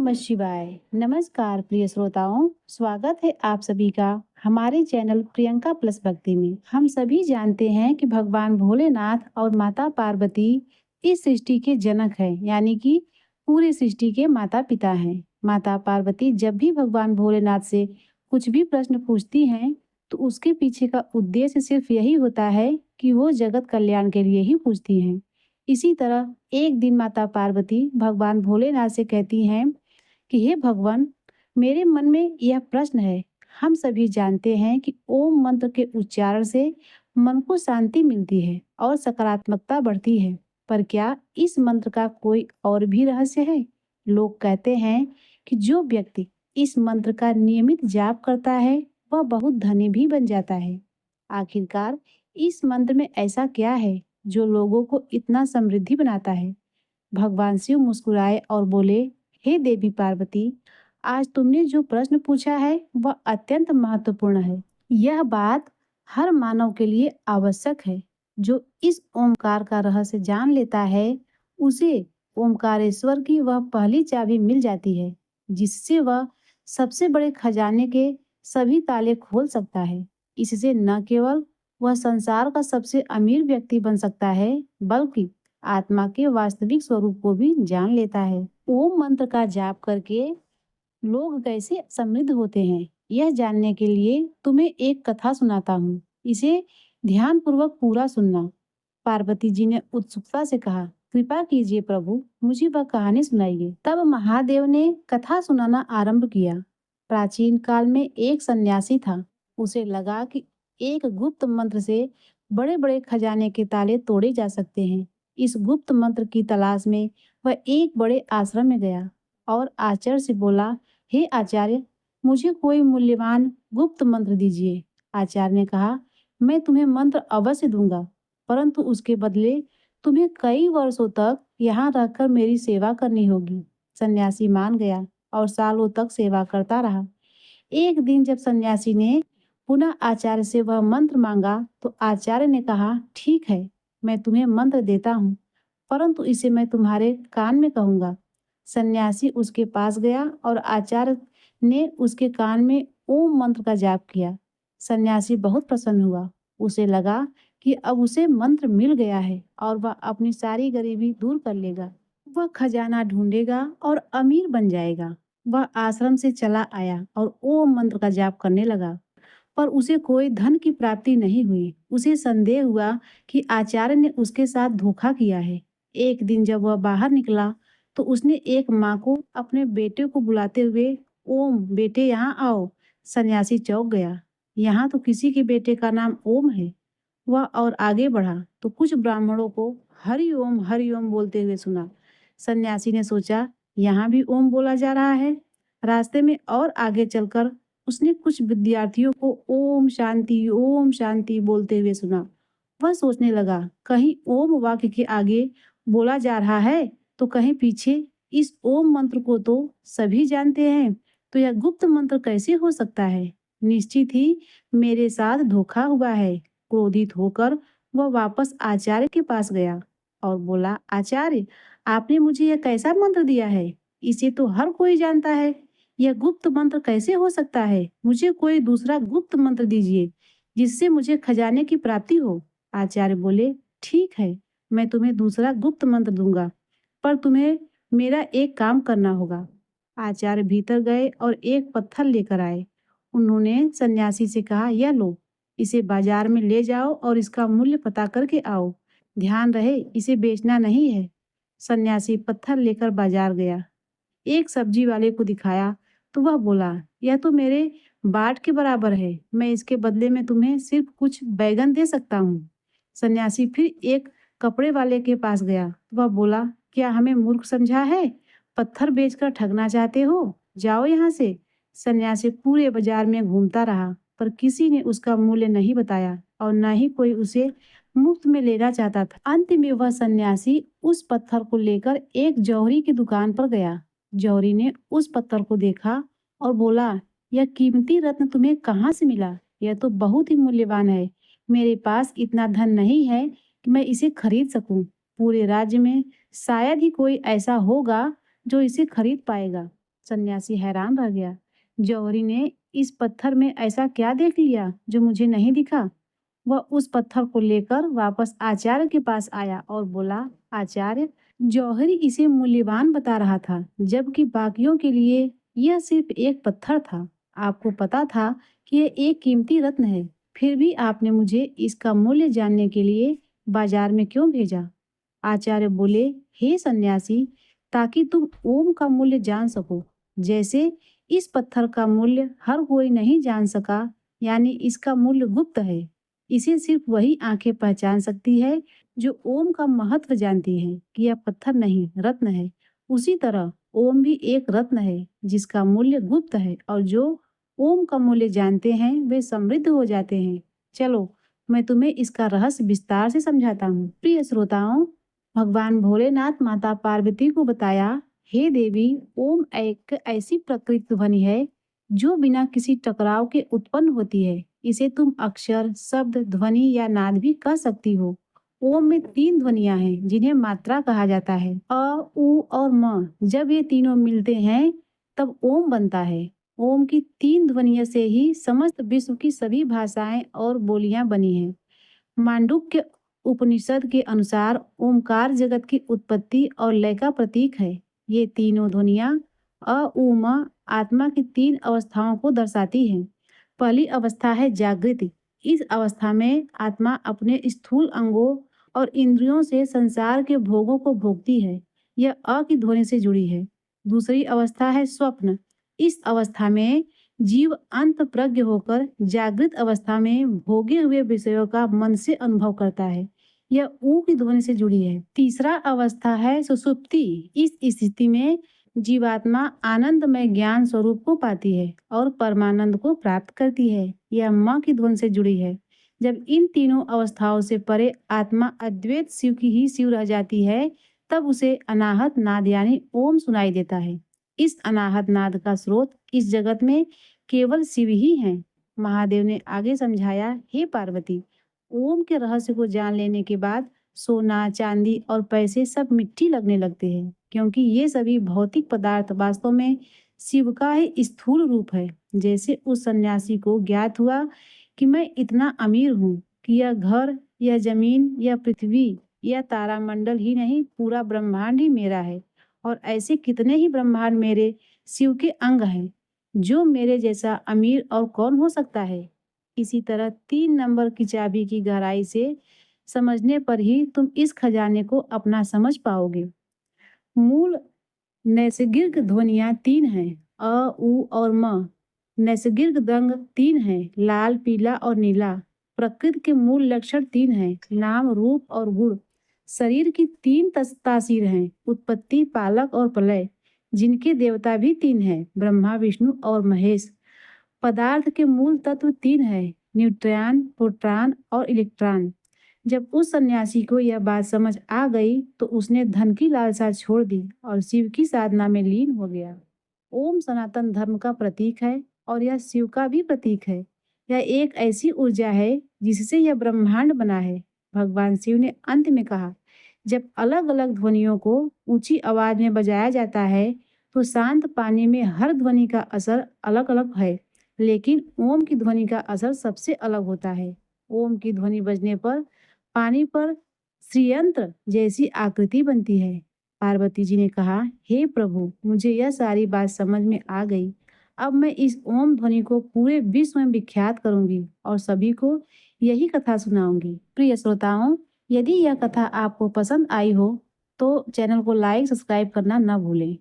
नमः शिवाय। नमस्कार प्रिय श्रोताओं, स्वागत है आप सभी का हमारे चैनल प्रियंका प्लस भक्ति में। हम सभी जानते हैं कि भगवान भोलेनाथ और माता पार्वती इस सृष्टि के जनक हैं, यानी कि पूरी सृष्टि के माता पिता हैं। माता पार्वती जब भी भगवान भोलेनाथ से कुछ भी प्रश्न पूछती हैं, तो उसके पीछे का उद्देश्य सिर्फ यही होता है कि वो जगत कल्याण के लिए ही पूछती हैं। इसी तरह एक दिन माता पार्वती भगवान भोलेनाथ से कहती हैं कि हे भगवान, मेरे मन में यह प्रश्न है। हम सभी जानते हैं कि ओम मंत्र के उच्चारण से मन को शांति मिलती है और सकारात्मकता बढ़ती है। पर क्या इस मंत्र का कोई और भी रहस्य है? लोग कहते हैं कि जो व्यक्ति इस मंत्र का नियमित जाप करता है, वह बहुत धनी भी बन जाता है। आखिरकार इस मंत्र में ऐसा क्या है जो लोगों को इतना समृद्धि बनाता है? भगवान शिव मुस्कुराए और बोले, हे देवी पार्वती, आज तुमने जो प्रश्न पूछा है वह अत्यंत महत्वपूर्ण है। यह बात हर मानव के लिए आवश्यक है। जो इस ओमकार का रहस्य जान लेता है, उसे ओमकारेश्वर की वह पहली चाबी मिल जाती है, जिससे वह सबसे बड़े खजाने के सभी ताले खोल सकता है। इससे न केवल वह संसार का सबसे अमीर व्यक्ति बन सकता है, बल्कि आत्मा के वास्तविक स्वरूप को भी जान लेता है। ओम मंत्र का जाप करके लोग कैसे समृद्ध होते हैं, यह जानने के लिए तुम्हें एक कथा सुनाता हूँ। इसे ध्यान पूर्वक पूरा सुनना। पार्वती जी ने उत्सुकता से कहा, कृपा कीजिए प्रभु, मुझे वह कहानी सुनाइए। तब महादेव ने कथा सुनाना आरंभ किया। प्राचीन काल में एक सन्यासी था। उसे लगा कि एक गुप्त मंत्र से बड़े बड़े खजाने के ताले तोड़े जा सकते हैं। इस गुप्त मंत्र की तलाश में वह एक बड़े आश्रम में गया और आचार्य से बोला, हे आचार्य, मुझे कोई मूल्यवान गुप्त मंत्र दीजिए। आचार्य ने कहा, मैं तुम्हें मंत्र अवश्य दूंगा, परंतु उसके बदले तुम्हें कई वर्षों तक यहाँ रहकर मेरी सेवा करनी होगी। सन्यासी मान गया और सालों तक सेवा करता रहा। एक दिन जब सन्यासी ने पुनः आचार्य से वह मंत्र मांगा, तो आचार्य ने कहा, ठीक है, मैं तुम्हें मंत्र देता हूँ, परंतु इसे मैं तुम्हारे कान में कहूंगा। सन्यासी उसके पास गया और आचार्य ने उसके कान में ओम मंत्र का जाप किया। सन्यासी बहुत प्रसन्न हुआ। उसे लगा कि अब उसे मंत्र मिल गया है और वह अपनी सारी गरीबी दूर कर लेगा। वह खजाना ढूंढेगा और अमीर बन जाएगा। वह आश्रम से चला आया और ओम मंत्र का जाप करने लगा, पर उसे कोई धन की प्राप्ति नहीं हुई। उसे संदेह हुआ कि आचार्य ने उसके साथ धोखा किया है। एक दिन जब वह बाहर निकला, तो उसने एक माँ को अपने बेटे को बुलाते हुए, ओम बेटे यहाँ आओ। सन्यासी चौंक गया। यहाँ तो किसी के बेटे का नाम ओम है। वह और आगे बढ़ा तो कुछ ब्राह्मणों को हरि ओम बोलते हुए सुना। सन्यासी ने सोचा, यहाँ भी ओम बोला जा रहा है। रास्ते में और आगे चलकर उसने कुछ विद्यार्थियों को ओम शांति बोलते हुए सुना। वह सोचने लगा, कहीं ओम वाक्य के आगे बोला जा रहा है तो कहीं पीछे। इस ओम मंत्र को तो सभी जानते हैं, तो यह गुप्त मंत्र कैसे हो सकता है? निश्चित ही मेरे साथ धोखा हुआ है। क्रोधित होकर वह वापस आचार्य के पास गया और बोला, आचार्य, आपने मुझे यह कैसा मंत्र दिया है? इसे तो हर कोई जानता है। यह गुप्त मंत्र कैसे हो सकता है? मुझे कोई दूसरा गुप्त मंत्र दीजिए, जिससे मुझे खजाने की प्राप्ति हो। आचार्य बोले, ठीक है, मैं तुम्हें दूसरा गुप्त मंत्र दूंगा, पर तुम्हें मेरा एक काम करना होगा। आचार्य भीतर गए और एक पत्थर लेकर आए। उन्होंने सन्यासी से कहा, यह लो, इसे बाजार में ले जाओ और इसका मूल्य पता करके आओ। ध्यान रहे, इसे बेचना नहीं है। सन्यासी पत्थर लेकर बाजार गया। एक सब्जी वाले को दिखाया तो वह बोला, यह तो मेरे बाट के बराबर है। मैं इसके बदले में तुम्हें सिर्फ कुछ बैगन दे सकता हूँ। सन्यासी फिर एक कपड़े वाले के पास गया। वह बोला, क्या हमें मूर्ख समझा है? पत्थर बेचकर ठगना चाहते हो? जाओ यहाँ से। सन्यासी पूरे बाजार में घूमता रहा, पर किसी ने उसका मूल्य नहीं बताया और न ही कोई उसे मुफ्त में लेना चाहता था। अंत में वह सन्यासी उस पत्थर को लेकर एक जौहरी की दुकान पर गया। जौहरी ने उस पत्थर को देखा और बोला, यह कीमती रत्न तुम्हें कहाँ से मिला? यह तो बहुत ही मूल्यवान है। मेरे पास इतना धन नहीं है कि मैं इसे खरीद सकूं। पूरे राज्य में शायद ही कोई ऐसा होगा जो इसे खरीद पाएगा। सन्यासी हैरान रह गया। जौहरी ने इस पत्थर में ऐसा क्या देख लिया जो मुझे नहीं दिखा? वह उस पत्थर को लेकर वापस आचार्य के पास आया और बोला, आचार्य, जौहरी इसे मूल्यवान बता रहा था, जबकि बाकियों के लिए यह सिर्फ एक पत्थर था। आपको पता था कि यह एक कीमती रत्न है, फिर भी आपने मुझे इसका मूल्य जानने के लिए बाजार में क्यों भेजा? आचार्य बोले, हे सन्यासी, ताकि तुम ओम का मूल्य जान सको। जैसे इस पत्थर का मूल्य हर कोई नहीं जान सका, यानी इसका मूल्य गुप्त है। इसे सिर्फ वही आंखें पहचान सकती है जो ओम का महत्व जानती हैं कि यह पत्थर नहीं, रत्न है। उसी तरह ओम भी एक रत्न है जिसका मूल्य गुप्त है, और जो ओम का मूल्य जानते हैं वे समृद्ध हो जाते हैं। चलो, मैं तुम्हें इसका रहस्य विस्तार से समझाता हूँ। प्रिय श्रोताओं, भगवान भोलेनाथ माता पार्वती को बताया, हे देवी, ओम एक ऐसी प्रकृति ध्वनि है जो बिना किसी टकराव के उत्पन्न होती है। इसे तुम अक्षर, शब्द, ध्वनि या नाद भी कह सकती हो। ओम में 3 ध्वनियां हैं जिन्हें मात्रा कहा जाता है, अ, उ और म। जब ये तीनों मिलते हैं तब ओम बनता है। ओम की 3 ध्वनियों से ही समस्त विश्व की सभी भाषाएं और बोलियां बनी हैं। मांडुक्य उपनिषद के अनुसार ओमकार जगत की उत्पत्ति और लय का प्रतीक है। ये तीनों ध्वनियां अ, उ, म आत्मा की 3 अवस्थाओं को दर्शाती हैं। पहली अवस्था है जागृति। इस अवस्था में आत्मा अपने स्थूल अंगों और इंद्रियों से संसार के भोगों को भोगती है। यह अ की ध्वनि से जुड़ी है। दूसरी अवस्था है स्वप्न। इस अवस्था में जीव अंत प्रज्ञ होकर जागृत अवस्था में भोगे हुए विषयों का मन से अनुभव करता है। यह ऊ की ध्वनि से जुड़ी है। तीसरा अवस्था है सुषुप्ति। इस स्थिति में जीवात्मा आनंदमय ज्ञान स्वरूप को पाती है और परमानंद को प्राप्त करती है। यह माँ की ध्वनि से जुड़ी है। जब इन तीनों अवस्थाओं से परे आत्मा अद्वैत शिव की ही शिव रह जाती है, तब उसे अनाहत नाद यानी ओम सुनाई देता है। इस अनाहत नाद का स्रोत इस जगत में केवल शिव ही हैं। महादेव ने आगे समझाया, हे पार्वती, ओम के रहस्य को जान लेने के बाद सोना, चांदी और पैसे सब मिट्टी लगने लगते हैं, क्योंकि ये सभी भौतिक पदार्थ वास्तव में शिव का ही स्थूल रूप है। जैसे उस सन्यासी को ज्ञात हुआ कि मैं इतना अमीर हूँ कि यह घर, यह जमीन, यह पृथ्वी, यह तारामंडल ही नहीं, पूरा ब्रह्मांड ही मेरा है। और ऐसे कितने ही ब्रह्मांड मेरे शिव के अंग हैं। जो मेरे जैसा अमीर और कौन हो सकता है? इसी तरह 3 नंबर की चाबी की गहराई से समझने पर ही तुम इस खजाने को अपना समझ पाओगे। मूल नैसर्गिक ध्वनियाँ 3 हैं, अ, उ और म। नैसर्गिक रंग 3 हैं, लाल, पीला और नीला। प्रकृति के मूल लक्षण 3 हैं, नाम, रूप और गुण। शरीर की 3 तासीर हैं, उत्पत्ति, पालक और प्रलय, जिनके देवता भी 3 हैं, ब्रह्मा, विष्णु और महेश। पदार्थ के मूल तत्व 3 हैं, न्यूट्रॉन, प्रोटॉन और इलेक्ट्रॉन। जब उस सन्यासी को यह बात समझ आ गई तो उसने धन की लालसा छोड़ दी और शिव की साधना में लीन हो गया। ओम सनातन धर्म का प्रतीक है और यह शिव का भी प्रतीक है। यह एक ऐसी ऊर्जा है जिससे यह ब्रह्मांड बना है। भगवान शिव ने अंत में कहा, जब अलग अलग ध्वनियों को ऊंची आवाज में बजाया जाता है तो शांत पानी में हर ध्वनि का असर अलग अलग है, लेकिन ओम की ध्वनि का असर सबसे अलग होता है। ओम की ध्वनि बजने पर पानी पर श्रीयंत्र जैसी आकृति बनती है। पार्वती जी ने कहा, हे प्रभु, मुझे यह सारी बात समझ में आ गई। अब मैं इस ओम ध्वनि को पूरे विश्व में विख्यात करूंगी और सभी को यही कथा सुनाऊंगी। प्रिय श्रोताओं, यदि यह कथा आपको पसंद आई हो तो चैनल को लाइक, सब्सक्राइब करना न भूलें।